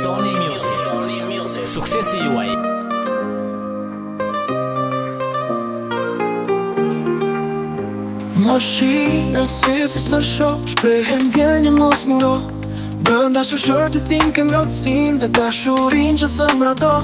Sony Music. Suksesi juaj. Më shi në sy si s'përsho, shprehen vjenjë mos muro. Bënda shushërti t'in kem rotësin dhe dashurin që së më do.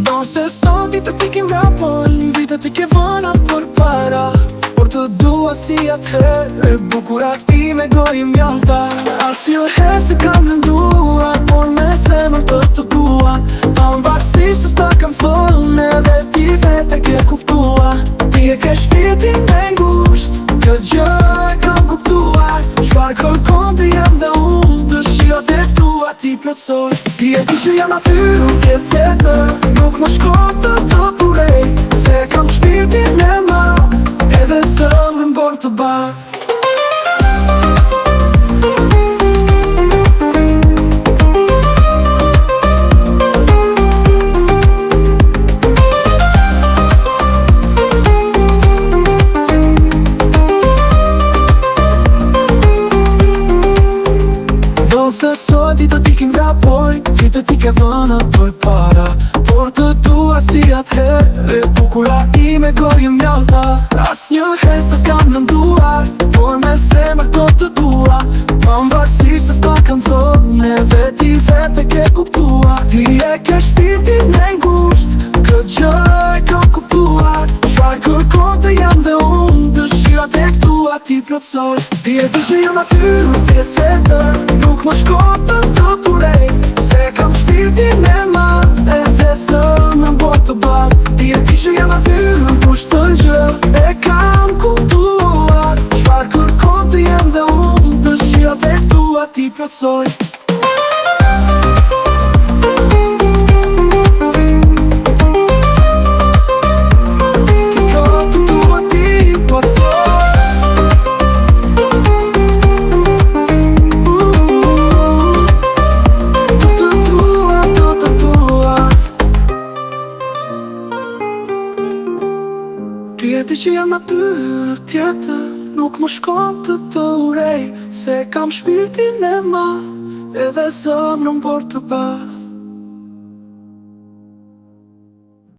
Ndo se sot ditë t'i kem rapojnë, vitë t'i ke vëna për para. Por të dua si atëherë, e bukura ti me gojë mjalta. Asnjë herë s'të kam lënduar, por me zemër të dua. Pa më varsisht se s'ta kam thënë, edhe ti vete ke kuptua. Ti e ke shpirtin me ngusht, këtë gjë e kam kuptuar. Çfarë kërkon të jem dhe unë, dëshirat e tua ti plotësoj. Ti e di që jam aty nuk tjetër, nuk më shkon të burej. Se kam shpirtin e madh, edhe zemrën bërë të bardh. Se sot ditë t'i kem rapoj, vitë t'i ke vëna për para. Por të dua si atëherë, e bukura i me gojë mjalta. Asnjë herë s'të kam lënduar, por me zemër të dua. Pa më varsisht se s'ta kam thënë, edhe ti vete ke kuptua. Ti e ke shpirtin e ngusht, këtë gjë e kam kuptuar. Çfarë kërkon të jam dhe unë, dëshirat e tua ti plotësoj. Ti e di që jam aty nuk tjetër, nuk më shkon të burej. Se kam shpirtin e madh, edhe zemrën bërë të bardh. Ti e di që jam aty nuk kushton gjë, e kam kuptuar. Çfarë kërkon të jem dhe unë, dëshirat e tua ti plotësoj. Ti e di që jam natyrë tjetër, nuk më shkon të urej. Se kam shpirtin e madh, edhe zemrën bërë të bardh.